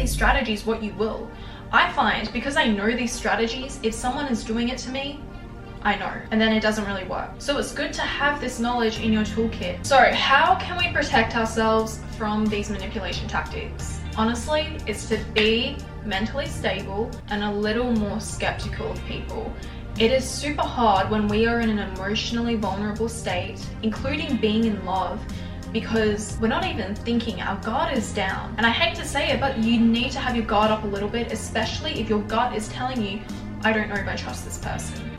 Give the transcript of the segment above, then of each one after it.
these strategies what you will. I find because I know these strategies, if someone is doing it to me, I know, and then it doesn't really work. So it's good to have this knowledge in your toolkit. So how can we protect ourselves from these manipulation tactics? Honestly, it's to be mentally stable and a little more skeptical of people. It is super hard when we are in an emotionally vulnerable state, including being in love, because we're not even thinking, our guard is down. And I hate to say it, but you need to have your guard up a little bit, especially if your gut is telling you, I don't know if I trust this person.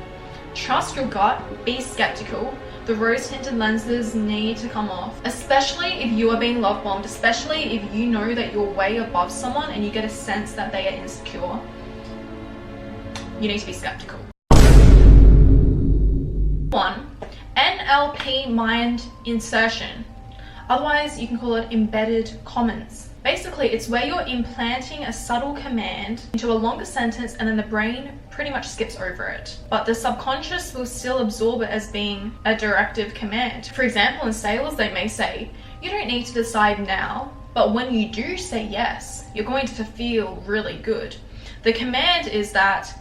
Trust your gut, be skeptical. The rose-tinted lenses need to come off, especially if you are being love bombed, especially if you know that you're way above someone and you get a sense that they are insecure. You need to be skeptical. 1. NLP mind insertion. Otherwise, you can call it embedded comments. Basically, it's where you're implanting a subtle command into a longer sentence and then the brain pretty much skips over it. But the subconscious will still absorb it as being a directive command. For example, in sales, they may say, you don't need to decide now, but when you do say yes, you're going to feel really good. The command is that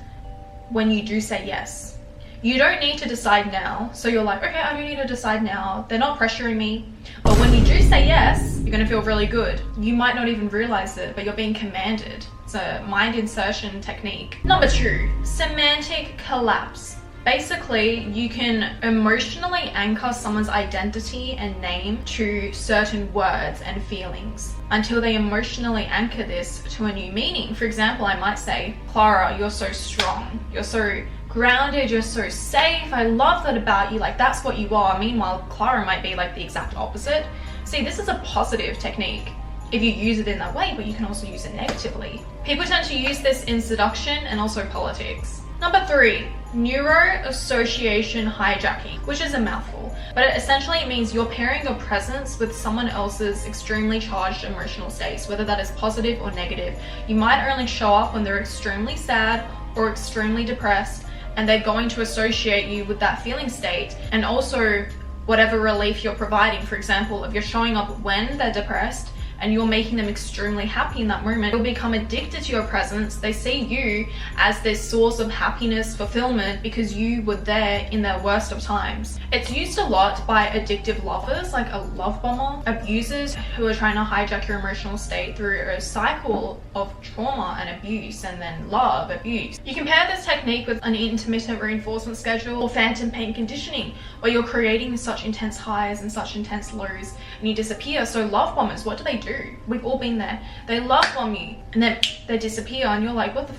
when you do say yes, you don't need to decide now. So you're like, okay, I don't need to decide now. They're not pressuring me. But when you do say yes, you're gonna feel really good. You might not even realize it, but you're being commanded. It's a mind insertion technique. Number 2, semantic collapse. Basically, you can emotionally anchor someone's identity and name to certain words and feelings until they emotionally anchor this to a new meaning. For example, I might say, Clara, you're so strong. You're so grounded, you're so safe. I love that about you. Like, that's what you are. Meanwhile, Clara might be like the exact opposite. See, this is a positive technique if you use it in that way, but you can also use it negatively. People tend to use this in seduction and also politics. Number 3, neuro-association hijacking, which is a mouthful, but it essentially means you're pairing your presence with someone else's extremely charged emotional states, whether that is positive or negative. You might only show up when they're extremely sad or extremely depressed, and they're going to associate you with that feeling state and also whatever relief you're providing. For example, if you're showing up when they're depressed and you're making them extremely happy in that moment, they'll become addicted to your presence. They see you as their source of happiness, fulfillment, because you were there in their worst of times. It's used a lot by addictive lovers, like a love bomber, abusers who are trying to hijack your emotional state through a cycle of trauma and abuse, and then love, abuse. You can pair this technique with an intermittent reinforcement schedule or phantom pain conditioning, where you're creating such intense highs and such intense lows and you disappear. So love bombers, what do? We've all been there. They love bomb you and then they disappear and you're like, what the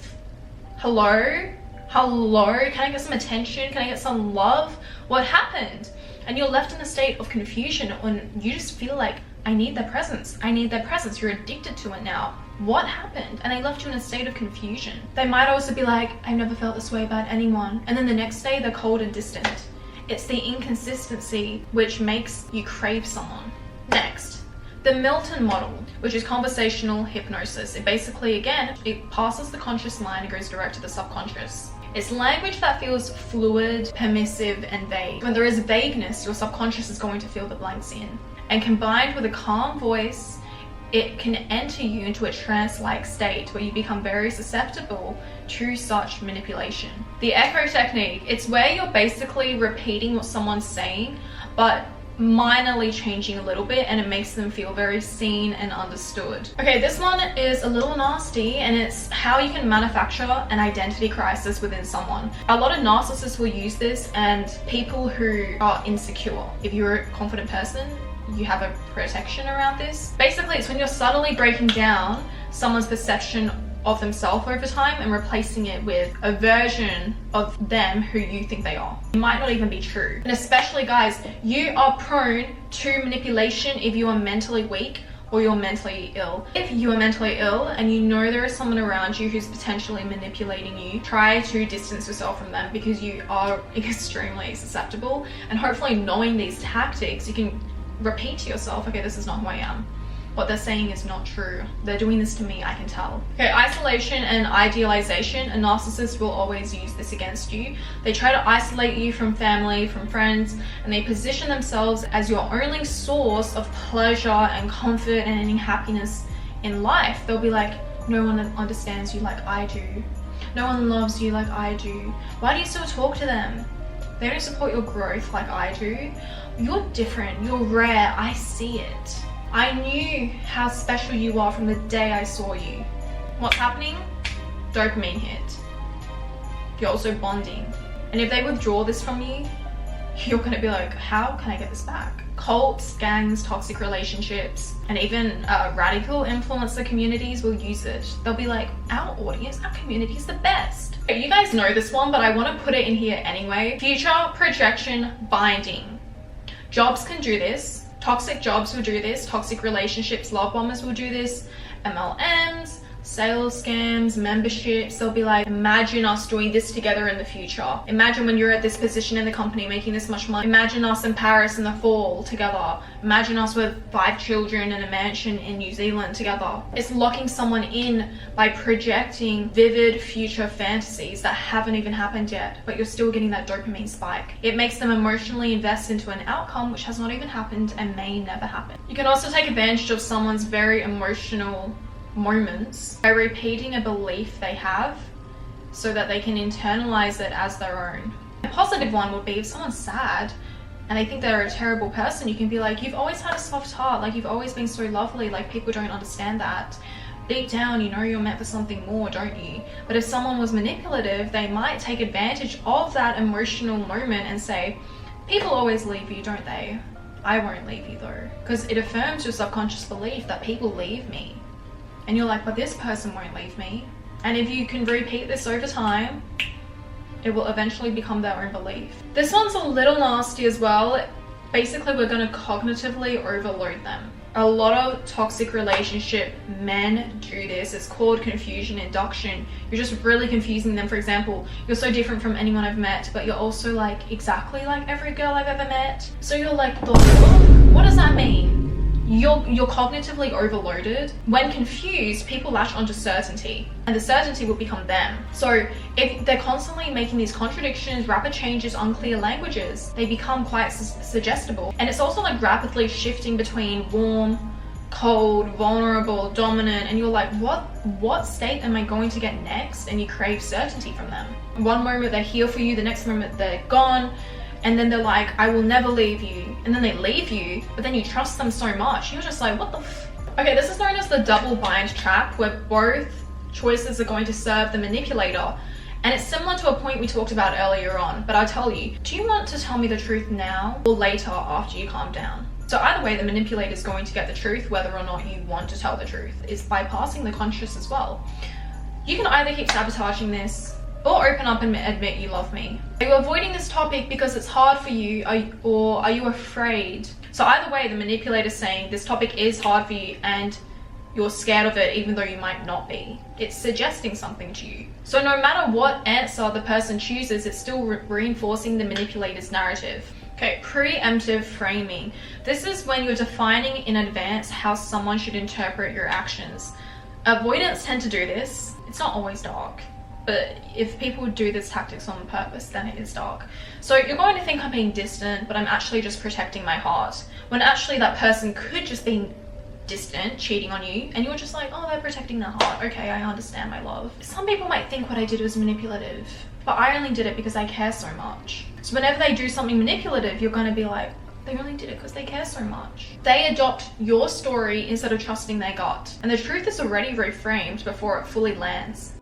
hello? Can I get some attention? Can I get some love? What happened? And you're left in a state of confusion when you just feel like, I need their presence. I need their presence. You're addicted to it now. What happened? And they left you in a state of confusion. They might also be like, I've never felt this way about anyone. And then the next day they're cold and distant. It's the inconsistency which makes you crave someone. Next, the Milton model, which is conversational hypnosis. It basically, again, it passes the conscious mind and goes direct to the subconscious. It's language that feels fluid, permissive, and vague. When there is vagueness, your subconscious is going to fill the blanks in. And combined with a calm voice, it can enter you into a trance-like state where you become very susceptible to such manipulation. The echo technique, it's where you're basically repeating what someone's saying, but minorly changing a little bit, and it makes them feel very seen and understood. Okay, this one is a little nasty, and it's how you can manufacture an identity crisis within someone. A lot of narcissists will use this, and people who are insecure. If you're a confident person, you have a protection around this. Basically, it's when you're subtly breaking down someone's perception of themselves over time and replacing it with a version of them who you think they are. It might not even be true. And especially guys, you are prone to manipulation if you are mentally weak or you're mentally ill. If you are mentally ill and you know there is someone around you who's potentially manipulating you, try to distance yourself from them because you are extremely susceptible. And hopefully knowing these tactics, you can repeat to yourself, okay, this is not who I am. What they're saying is not true. They're doing this to me, I can tell. Okay, isolation and idealization. A narcissist will always use this against you. They try to isolate you from family, from friends, and they position themselves as your only source of pleasure and comfort and any happiness in life. They'll be like, No one understands you like I do. No one loves you like I do. Why do you still talk to them? They don't support your growth like I do. You're different, you're rare, I see it. I knew how special you are from the day I saw you. What's happening? Dopamine hit. You're also bonding. And if they withdraw this from you, you're gonna be like, how can I get this back? Cults, gangs, toxic relationships, and even radical influencer communities will use it. They'll be like, our audience, our community is the best. You guys know this one, but I want to put it in here anyway. Future projection binding. Jobs can do this. Toxic jobs will do this. Toxic relationships, love bombers will do this. MLMs, sales scams, memberships, they'll be like, imagine us doing this together in the future. Imagine when you're at this position in the company making this much money. Imagine us in Paris in the fall together. Imagine us with 5 children in a mansion in New Zealand together. It's locking someone in by projecting vivid future fantasies that haven't even happened yet, but you're still getting that dopamine spike. It makes them emotionally invest into an outcome which has not even happened and may never happen. You can also take advantage of someone's very emotional moments by repeating a belief they have so that they can internalize it as their own. A positive one would be if someone's sad and they think they're a terrible person, you can be like, you've always had a soft heart, like you've always been so lovely, like people don't understand that. Deep down, you know you're meant for something more, don't you? But if someone was manipulative, they might take advantage of that emotional moment and say, people always leave you, don't they? I won't leave you though. Because it affirms your subconscious belief that people leave me. And you're like, but this person won't leave me. And if you can repeat this over time, it will eventually become their own belief. This one's a little nasty as well. Basically, we're going to cognitively overload them. A lot of toxic relationship men do this. It's called confusion induction. You're just really confusing them. For example, you're so different from anyone I've met, but you're also like exactly like every girl I've ever met. So you're like, the fuck? What does that mean? You're cognitively overloaded. When confused, people latch onto certainty, and the certainty will become them. So if they're constantly making these contradictions, rapid changes, unclear languages, they become quite suggestible. And it's also like rapidly shifting between warm, cold, vulnerable, dominant, and you're like, what state am I going to get next? And you crave certainty from them. One moment they're here for you, the next moment they're gone. And then they're like, I will never leave you. And then they leave you, but then you trust them so much. You're just like, what the f? Okay, this is known as the double bind trap, where both choices are going to serve the manipulator. And it's similar to a point we talked about earlier on, but I'll tell you, do you want to tell me the truth now or later after you calm down? So either way, the manipulator is going to get the truth, whether or not you want to tell the truth. It's bypassing the conscious as well. You can either keep sabotaging this, or open up and admit you love me. Are you avoiding this topic because it's hard for you, or are you afraid? So either way, the manipulator is saying this topic is hard for you and you're scared of it even though you might not be. It's suggesting something to you. So no matter what answer the person chooses, it's still reinforcing the manipulator's narrative. Okay, preemptive framing. This is when you're defining in advance how someone should interpret your actions. Avoidants tend to do this. It's not always dark. But if people do this tactics on purpose, then it is dark. So you're going to think I'm being distant, but I'm actually just protecting my heart. When actually that person could just be distant, cheating on you, and you're just like, oh, they're protecting their heart. Okay, I understand my love. Some people might think what I did was manipulative, but I only did it because I care so much. So whenever they do something manipulative, you're going to be like, they only did it because they care so much. They adopt your story instead of trusting their gut. And the truth is already reframed before it fully lands.